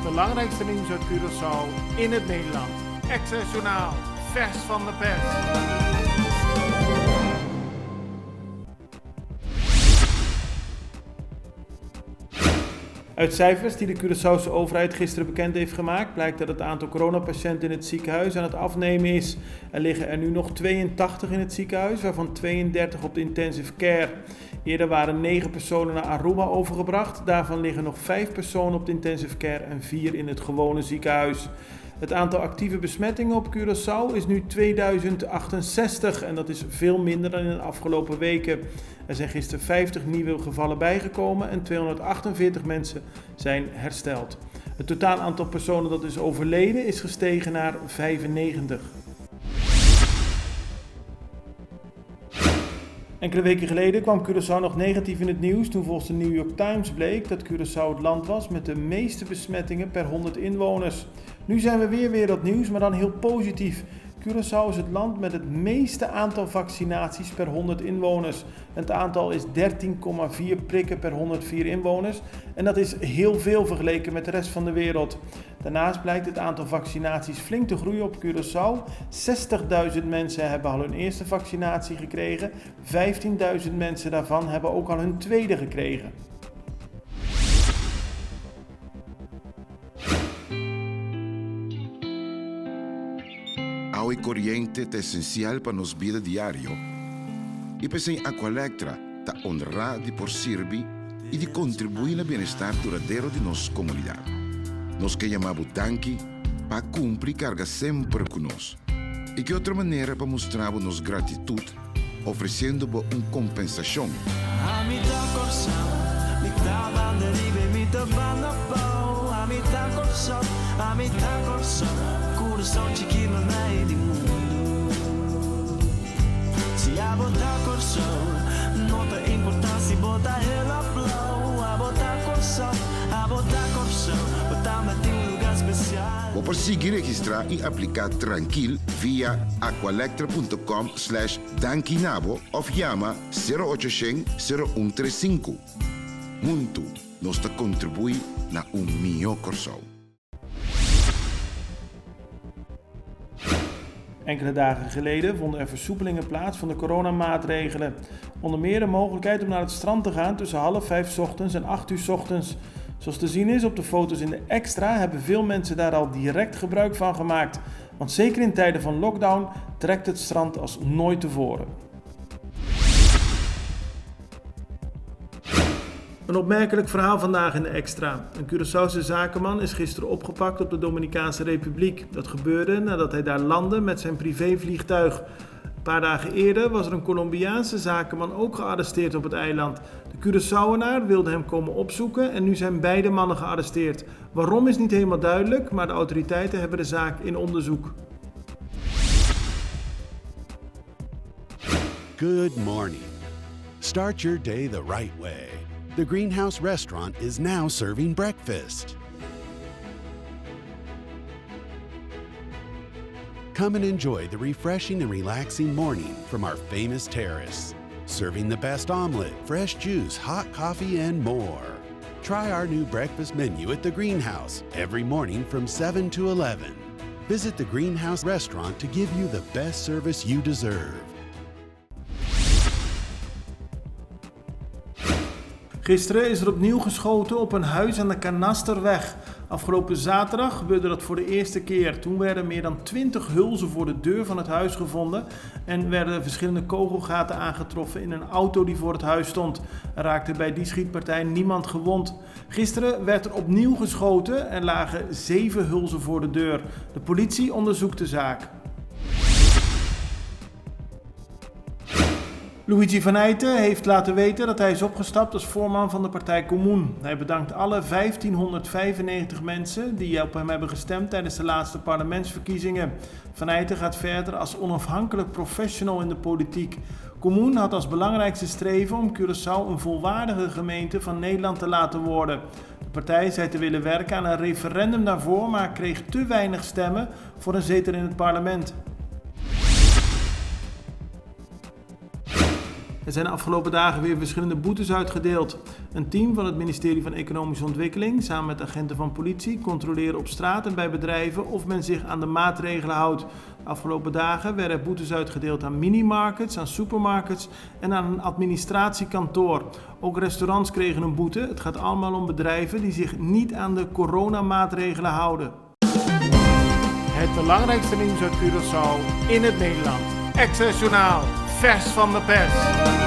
belangrijkste nieuws uit Curaçao in het Nederland. Access Journaal, vers van de pers. Uit cijfers die de Curaçaose overheid gisteren bekend heeft gemaakt, blijkt dat het aantal coronapatiënten in het ziekenhuis aan het afnemen is. Er liggen er nu nog 82 in het ziekenhuis, waarvan 32 op de intensive care. Eerder waren 9 personen naar Aruba overgebracht. Daarvan liggen nog 5 personen op de intensive care en 4 in het gewone ziekenhuis. Het aantal actieve besmettingen op Curaçao is nu 2068 en dat is veel minder dan in de afgelopen weken. Er zijn gisteren 50 nieuwe gevallen bijgekomen en 248 mensen zijn hersteld. Het totaal aantal personen dat is overleden is gestegen naar 95. Enkele weken geleden kwam Curaçao nog negatief in het nieuws toen volgens de New York Times bleek dat Curaçao het land was met de meeste besmettingen per 100 inwoners. Nu zijn we weer wereldnieuws, maar dan heel positief. Curaçao is het land met het meeste aantal vaccinaties per 100 inwoners. Het aantal is 13,4 prikken per 104 inwoners en dat is heel veel vergeleken met de rest van de wereld. Daarnaast blijkt het aantal vaccinaties flink te groeien op Curaçao. 60.000 mensen hebben al hun eerste vaccinatie gekregen. 15.000 mensen daarvan hebben ook al hun tweede gekregen. Agua y corriente é essencial para nos vida diário. E pensar em Aqualectra está honrada de por servir e de contribuir no bem-estar duradouro de nossa comunidade. Nós que chamamos Danki para cumprir carga sempre conosco. E que outra maneira para mostrar nossa gratitude, oferecendo uma compensação. Coração chiquinho no meio do mundo. Se a botar coração, nota importância, botar ela blow. A botar coração, botar me em lugar especial. Vou conseguir registrar e aplicar tranquilo via aqualectra.com/dankinabo of chama 0800 0135. Muito nos contribui na melhor Curaçao. Enkele dagen geleden vonden er versoepelingen plaats van de coronamaatregelen. Onder meer de mogelijkheid om naar het strand te gaan tussen 4:30 ochtends en 8:00 ochtends. Zoals te zien is op de foto's in de Extra hebben veel mensen daar al direct gebruik van gemaakt. Want zeker in tijden van lockdown trekt het strand als nooit tevoren. Een opmerkelijk verhaal vandaag in de Extra. Een Curaçaose zakenman is gisteren opgepakt op de Dominicaanse Republiek. Dat gebeurde nadat hij daar landde met zijn privévliegtuig. Een paar dagen eerder was er een Colombiaanse zakenman ook gearresteerd op het eiland. De Curaçaoenaar wilde hem komen opzoeken en nu zijn beide mannen gearresteerd. Waarom is niet helemaal duidelijk, maar de autoriteiten hebben de zaak in onderzoek. Good morning. Start your day the right way. The Greenhouse Restaurant is now serving breakfast. Come and enjoy the refreshing and relaxing morning from our famous terrace. Serving the best omelet, fresh juice, hot coffee, and more. Try our new breakfast menu at the Greenhouse every morning from 7 to 11. Visit the Greenhouse Restaurant to give you the best service you deserve. Gisteren is er opnieuw geschoten op een huis aan de Kanasterweg. Afgelopen zaterdag gebeurde dat voor de eerste keer. Toen werden meer dan 20 hulzen voor de deur van het huis gevonden en werden verschillende kogelgaten aangetroffen in een auto die voor het huis stond. Er raakte bij die schietpartij niemand gewond. Gisteren werd er opnieuw geschoten en lagen 7 hulzen voor de deur. De politie onderzoekt de zaak. Luigi van Eijten heeft laten weten dat hij is opgestapt als voorman van de partij Comoen. Hij bedankt alle 1595 mensen die op hem hebben gestemd tijdens de laatste parlementsverkiezingen. Van Eijten gaat verder als onafhankelijk professional in de politiek. Comoen had als belangrijkste streven om Curaçao een volwaardige gemeente van Nederland te laten worden. De partij zei te willen werken aan een referendum daarvoor, maar kreeg te weinig stemmen voor een zetel in het parlement. Er zijn de afgelopen dagen weer verschillende boetes uitgedeeld. Een team van het ministerie van Economische Ontwikkeling samen met agenten van politie controleren op straat en bij bedrijven of men zich aan de maatregelen houdt. De afgelopen dagen werden boetes uitgedeeld aan minimarkets, aan supermarkets en aan een administratiekantoor. Ook restaurants kregen een boete. Het gaat allemaal om bedrijven die zich niet aan de coronamaatregelen houden. Het belangrijkste nieuws uit Curaçao in het Nederland. Extra Journaal, vers van de pers.